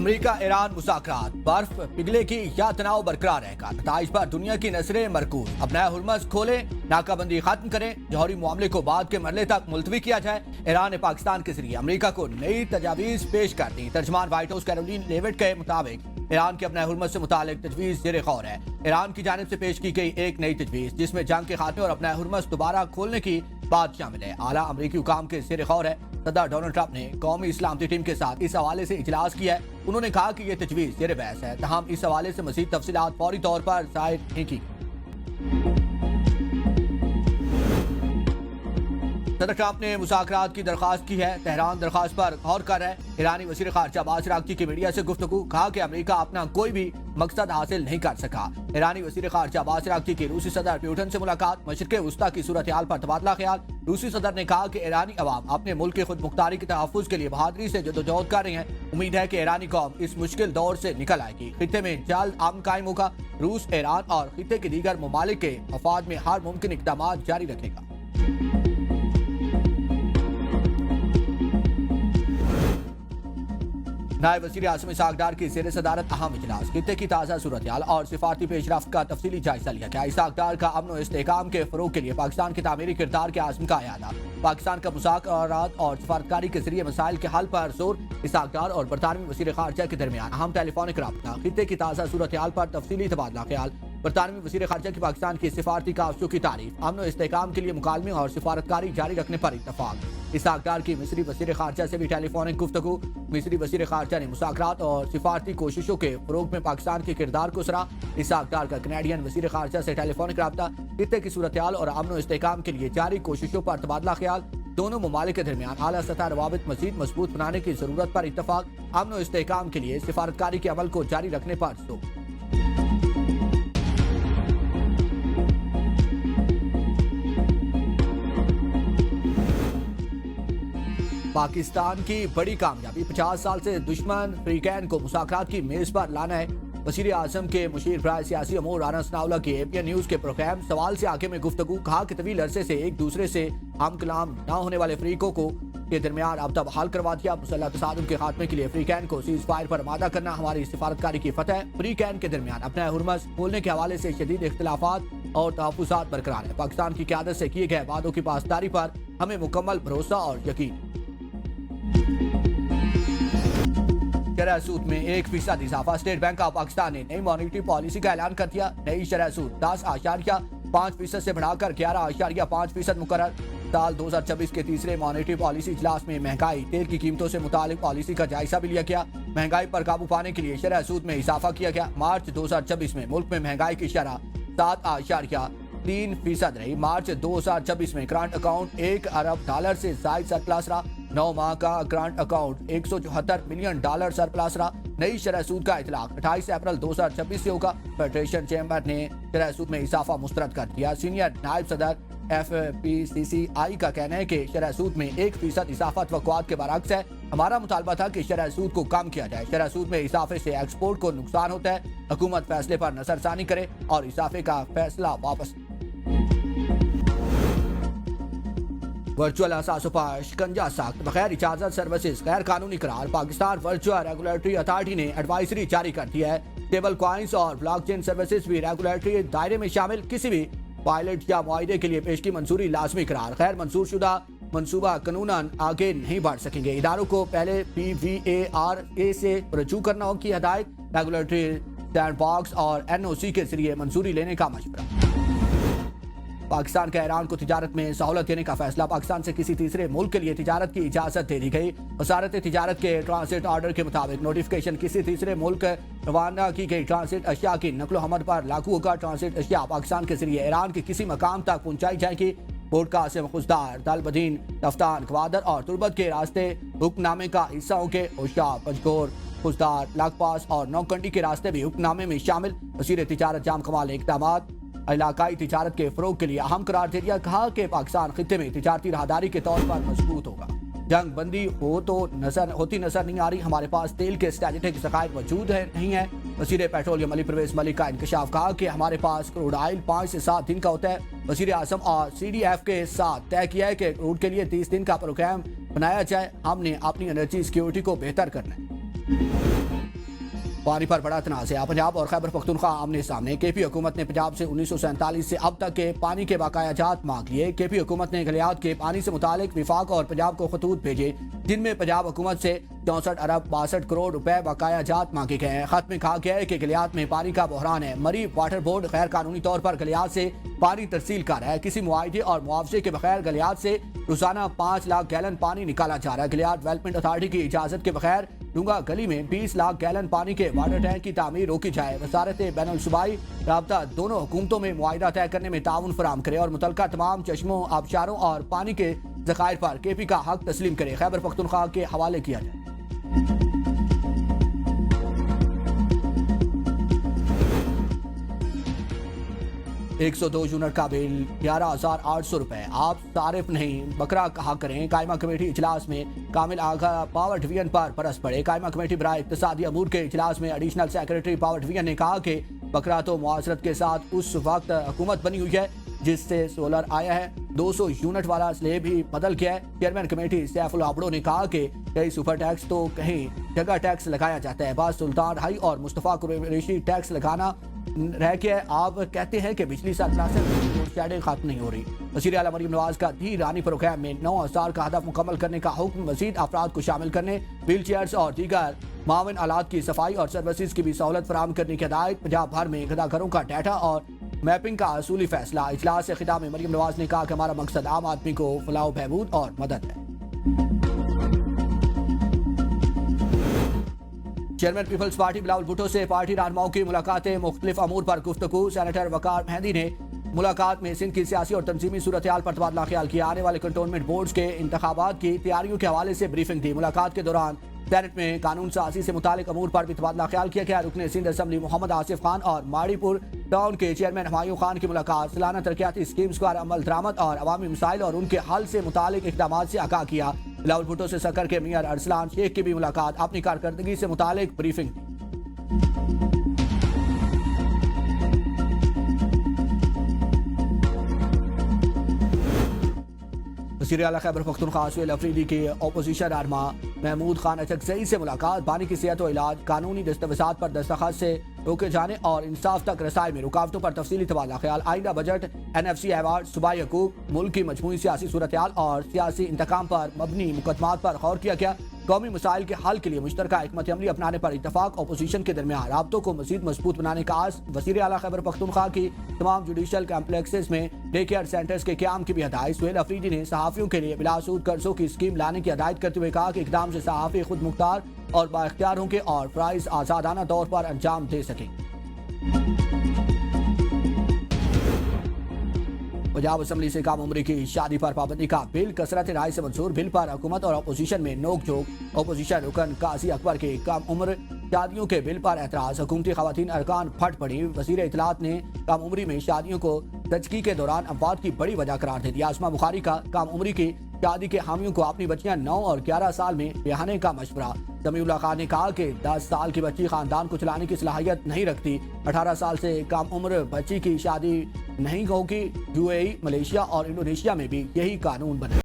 امریکہ ایران مذاکرات، برف پگھلے کی یا تناؤ برقرار رہے گا، نتائج پر دنیا کی نظریں مرکوز، اب نیا ہرمز کھولیں، ناکہ بندی ختم کریں، جوہری معاملے کو بعد کے مرحلے تک ملتوی کیا جائے۔ ایران نے پاکستان کے ذریعے امریکہ کو نئی تجاویز پیش کر دی۔ ترجمان وائٹ ہاؤس کیرولین لیوٹ کے مطابق ایران کے اپنے ہرمز سے متعلق تجویز زیر غور ہے۔ ایران کی جانب سے پیش کی گئی ایک نئی تجویز جس میں جنگ کے خاتمے اور اپنا ہرمز دوبارہ کھولنے کی بات شامل ہے، اعلیٰ امریکی حکام کے زیر غور ہے۔ صدر ڈونلڈ ٹرمپ نے قومی سلامتی ٹیم کے ساتھ اس حوالے سے اجلاس کیا ہے۔ انہوں نے کہا کہ یہ تجویز زیر بحث ہے، تاہم اس حوالے سے مزید تفصیلات فوری طور پر ظاہر نہیں کی۔ صدر ٹرمپ نے مذاکرات کی درخواست کی ہے، تہران درخواست پر غور کر رہا ہے۔ ایرانی وزیر خارجہ عباس اراغچی کی میڈیا سے گفتگو، کہا کہ امریکہ اپنا کوئی بھی مقصد حاصل نہیں کر سکا۔ ایرانی وزیر خارجہ عباس اراغچی کی روسی صدر پیوٹن سے ملاقات، مشرق وسطیٰ کی صورتحال پر تبادلہ خیال۔ روسی صدر نے کہا کہ ایرانی عوام اپنے ملک کی خود مختاری کے تحفظ کے لیے بہادری سے جدوجہد کر رہی ہیں، امید ہے کہ ایرانی قوم اس مشکل دور سے نکل آئے گی، خطے میں جلد امن قائم ہوگا۔ روس ایران اور خطے کے دیگر ممالک کے مفاد میں ہر ممکن اقدامات جاری رکھے گا۔ نائب وزیر اعظم اسحاق ڈار کی زیر صدارت اہم اجلاس، خطے کی تازہ صورتحال اور سفارتی پیش رفت کا تفصیلی جائزہ لیا گیا۔ اسحاق ڈار کا امن و استحکام کے فروغ کے لیے پاکستان کے تعمیری کردار کے عزم کا اعادہ، پاکستان کا مذاکرات اور سفارتکاری کے ذریعے مسائل کے حل پر زور۔ اسحاق ڈار اور برطانوی وزیر خارجہ کے درمیان اہم ٹیلی فونک رابطہ، خطے کی تازہ صورتحال پر تفصیلی تبادلہ خیال، برطانوی وزیر خارجہ کی پاکستان کی سفارتی کاوشوں کی تعریف، امن و استحکام کے لیے مکالمے اور سفارتکاری جاری رکھنے پر اتفاق۔ اسحاق ڈار کی مصری وزیر خارجہ سے بھی ٹیلی فونک گفتگو، مصری وزیر خارجہ نے مذاکرات اور سفارتی کوششوں کے فروغ میں پاکستان کے کردار کو سراہا۔ اسحاق ڈار کا کینیڈین وزیر خارجہ سے ٹیلی فونک رابطہ، خطے کی صورتحال اور امن و استحکام کے لیے جاری کوششوں پر تبادلہ خیال، دونوں ممالک کے درمیان اعلیٰ سطح روابط مزید مضبوط بنانے کی ضرورت پر اتفاق، امن و استحکام کے لیے سفارتکاری کے عمل کو جاری رکھنے پر زور۔ پاکستان کی بڑی کامیابی، 50 سال سے دشمن فریقین کو مذاکرات کی میز پر لانا ہے۔ وزیر اعظم کے مشیر برائے سیاسی امور رانا ثناءاللہ کی اے پی این نیوز کے پروگرام سوال سے آگے میں گفتگو، کہا کہ طویل عرصے سے ایک دوسرے سے ہم کلام نہ ہونے والے فریقوں کو کے درمیان اب تک حل کروا دیا۔ مسلح تصادم کے خاتمے کے لیے فریقین کو سیز فائر پر آمادہ کرنا ہماری سفارتکاری کی فتح ہے۔ فریقین کے درمیان اپنا ہرمز کھولنے کے حوالے سے شدید اختلافات اور تحفظات برقرار ہیں۔ پاکستان کی قیادت سے کیے گئے وعدوں کی پاسداری پر ہمیں مکمل بھروسہ اور یقین۔ شرح سود میں 1% اضافہ، اسٹیٹ بینک آف پاکستان نے نئی مانیٹری پالیسی کا اعلان کر دیا۔ نئی شرح سود 10.5% سے بڑھا کر 11.5% مقرر۔ سال 2024 کے تیسرے مانیٹری پالیسی اجلاس میں مہنگائی، تیل کی قیمتوں سے متعلق پالیسی کا جائزہ بھی لیا گیا۔ مہنگائی پر قابو پانے کے لیے شرح سود میں اضافہ کیا گیا۔ مارچ 2024 میں ملک میں مہنگائی کی شرح 7.3% رہی۔ مارچ 2024 میں کرنٹ اکاؤنٹ $1 ارب سے زائد سرپلس رہا۔ 9 ماہ کا کرنٹ اکاؤنٹ $174 ملین سرپلس رہا۔ نئی شرح سود کا اطلاق 28 اپریل 2026 سے ہوگا۔ فیڈریشن چیمبر نے شرح سود میں اضافہ مسترد کر دیا۔ سینئر نائب صدر ایف پی سی سی آئی کا کہنا ہے کہ شرح سود میں 1% اضافہ توقعات کے برعکس ہے۔ ہمارا مطالبہ تھا کہ شرح سود کو کم کیا جائے۔ شرح سود میں اضافے سے ایکسپورٹ کو نقصان ہوتا ہے۔ حکومت فیصلے پر نظر ثانی کرے اور اضافے کا فیصلہ واپس۔ ورچوئل اثاثوں پر شکنجہ سخت، بغیر اجازت سروسز غیر قانونی قرار۔ پاکستان ورچوئل ریگولیٹری اتھارٹی نے ایڈوائزری جاری کر دی ہے۔ اسٹیبل کوائنز اور بلاک چین سروسز بھی ریگولیٹری دائرے میں شامل۔ کسی بھی پائلٹ یا معاہدے کے لیے پیشگی منظوری لازمی قرار۔ غیر منظور شدہ منصوبہ قانوناً آگے نہیں بڑھ سکیں گے۔ اداروں کو پہلے PVARA سے رجوع کرنا کی ہدایت۔ ریگولیٹری سینڈ باکس اور NOC کے ذریعے منظوری لینے کا مشورہ۔ پاکستان کا ایران کو تجارت میں سہولت دینے کا فیصلہ، پاکستان سے کسی تیسرے ملک کے لیے تجارت کی اجازت دے دی گئی۔ وزارت تجارت کے ٹرانزٹ آرڈر کے مطابق نوٹیفکیشن کسی تیسرے ملک روانہ کی گئی ٹرانزٹ اشیاء کی نقل و حمل پر لاگو ہوگا۔ ٹرانزٹ اشیاء پاکستان کے ذریعے ایران کے کسی مقام تک پہنچائی جائے گی۔ بورڈ قاسم، خوزدار، دلبدین، تفتان، گوادر اور تربت کے راستے حکم نامے کا حصہ ہوں گے۔ اوشا، پنجگور، خوزدار، لاک پاس اور نوکنڈی کے راستے بھی حکم نامے میں شامل۔ وزیر تجارت جام کمال نے اقدامات علاقائی تجارت کے فروغ کے لیے اہم قرار دے دیا، کہا کہ پاکستان خطے میں تجارتی راہداری کے طور پر مضبوط ہوگا۔ جنگ بندی ہوتی نظر نہیں آ رہی، ہمارے پاس تیل کے اسٹریٹجک ذخائر موجود نہیں ہیں۔ وزیر پیٹرولیم علی پرویز ملک کا انکشاف، کہا کہ ہمارے پاس کروڈ آئل 5 سے 7 دن کا ہوتا ہے۔ وزیر اعظم اور CDF کے ساتھ طے کیا ہے کہ کروڈ کے لیے 30 دن کا پروگرام بنایا جائے۔ ہم نے اپنی انرجی سیکیورٹی کو بہتر کرنا ہے۔ پانی پر بڑا تنازع پنجاب اور خیبر پختونخوا آمنے سامنے کے پی حکومت نے پنجاب سے 1947 سے اب تک کے پانی کے بقایا جات مانگ لیے کے پی حکومت نے گلیات کے پانی سے متعلق وفاق اور پنجاب کو خطوط بھیجے جن میں پنجاب حکومت سے 64 ارب 62 کروڑ روپے بقایا جات مانگے گئے ہیں۔ خط میں کہا گیا ہے کہ گلیات میں پانی کا بحران ہے، مری واٹر بورڈ غیر قانونی طور پر گلیات سے پانی ترسیل کر رہا ہے، کسی معاہدے اور معاوضے کے بغیر گلیات سے روزانہ 5 لاکھ گیلن پانی نکالا جا رہا ہے۔ گلیات ڈیولپمنٹ اتھارٹی کی اجازت کے بغیر ڈونگا گلی میں 20 لاکھ گیلن پانی کے واٹر ٹینک کی تعمیر روکی جائے۔ وزارت بین الصوبائی رابطہ دونوں حکومتوں میں معاہدہ طے کرنے میں تعاون فراہم کرے اور متعلقہ تمام چشموں، آبشاروں اور پانی کے ذخائر پر کے پی کا حق تسلیم کرے۔ خیبر پختونخوا کے حوالے کیا جائے۔ 102 یونٹ کا بل 11,800 روپے آپ صارف نہیں بکرا کہا کریں۔ قائمہ کمیٹی اجلاس میں کامل آغا پاور ڈویژن پر برس پڑے۔ قائمہ کمیٹی برائے اقتصادی امور کے اجلاس میں ایڈیشنل سیکرٹری پاور ڈویژن نے کہا کہ بکرا تو معاذرت کے ساتھ اس وقت حکومت بنی ہوئی ہے جس سے سولر آیا ہے، 200 یونٹ والا سلیب بھی بدل گیا ہے۔ چیئرمین کمیٹی سیف العبڑو نے کہا کہ کئی سپر ٹیکس تو کہیں جگہ ٹیکس لگایا جاتا ہے، بعض سلطان ہائی اور مصطفیٰ قریشی ٹیکس لگانا رہ کے آپ کہتے ہیں کہ بجلی سربراہ سے شیڈنگ ختم نہیں ہو رہی۔ وزیر اعلیٰ مریم نواز کا دھی رانی پروگرام میں 9,000 کا ہدف مکمل کرنے کا حکم، مزید افراد کو شامل کرنے، ویل چیئرز اور دیگر معاون آلات کی صفائی اور سروسز کی بھی سہولت فراہم کرنے کی ہدایت۔ پنجاب بھر میں گھدا گھروں کا ڈیٹا اور میپنگ کا اصولی فیصلہ۔ اجلاس سے خطاب میں مریم نواز نے کہا کہ ہمارا مقصد عام آدمی کو فلاح و بہبود اور مدد ہے۔ Chairman Peoples Party Bilawal Bhutto سے پارٹی رہنماؤں کی ملاقاتیں، مختلف امور پر گفتگو۔ سینیٹر وقار مہندی نے ملاقات میں سندھ کی سیاسی اور تنظیمی صورتحال پر تبادلہ خیال کیا، آنے والے کنٹونمنٹ بورڈز کے انتخابات کی تیاریوں کے حوالے سے بریفنگ دی۔ ملاقات کے دوران سینٹ میں قانون سازی سے متعلق امور پر بھی تبادلہ خیال کیا گیا۔ رکن سندھ اسمبلی محمد آصف خان اور ماڑی پور ٹاؤن کے چیئرمین ہمایوں خان کی ملاقات، سالانہ ترقیاتی اسکیمز پر عمل درآمد اور عوامی مسائل اور ان کے حل سے متعلق اقدامات سے آگاہ کیا۔ بلاول بھٹو سے سکر کے میئر ارسلان شیخ کی بھی ملاقات، اپنی کارکردگی سے متعلق بریفنگ دی۔ وزیر اعلیٰ خیبر پختونخوا سہیل افریدی کی اپوزیشن رہنما محمود خان اچکزئی سے ملاقات، پانی کی صحت و علاج، قانونی دستاویزات پر دستخط سے روکے جانے اور انصاف تک رسائی میں رکاوٹوں پر تفصیلی تبادلہ خیال۔ آئندہ بجٹ، NFC ایوارڈ، صوبائی حقوق، ملک کی مجموعی سیاسی صورتحال اور سیاسی انتقام پر مبنی مقدمات پر غور کیا گیا۔ قومی مسائل کے حل کے لیے مشترکہ حکمت عملی اپنانے پر اتفاق، اپوزیشن کے درمیان رابطوں کو مزید مضبوط بنانے کا عزم۔ وزیر اعلیٰ خیبر پختونخوا کی تمام جوڈیشل کمپلیکسز میں ڈے کیئر سینٹرز کے قیام کی بھی ہدایت۔ سہیل افریدی نے صحافیوں کے لیے بلا سود قرضوں کی اسکیم لانے کی ہدایت کرتے ہوئے کہا کہ اقدام سے صحافی خود مختار اور با اختیار ہوں گے اور فرائض آزادانہ طور پر انجام دے سکیں۔ پنجاب اسمبلی سے کم عمری کی شادی پر پابندی کا بل کثرت رائے سے منظور۔ بل پر حکومت اور اپوزیشن میں نوک جھوک، اپوزیشن رکن قاضی اکبر کے کم عمر شادیوں کے بل پر اعتراض، حکومتی خواتین ارکان پھٹ پڑی۔ وزیر اطلاعات نے کم عمری میں شادیوں کو زچگی کے دوران اموات کی بڑی وجہ قرار دے دیا۔ اسما بخاری کا کم عمری کی شادی کے حامیوں کو اپنی بچیاں 9 اور 11 سال میں بیاہنے کا مشورہ۔ سمیع اللہ خان نے کہا کہ 10 سال کی بچی خاندان کو چلانے کی صلاحیت نہیں رکھتی، 18 سال سے کم عمر بچی کی شادی نہیں ہوگی۔ UAE، ملیشیا اور انڈونیشیا میں بھی یہی قانون بنے۔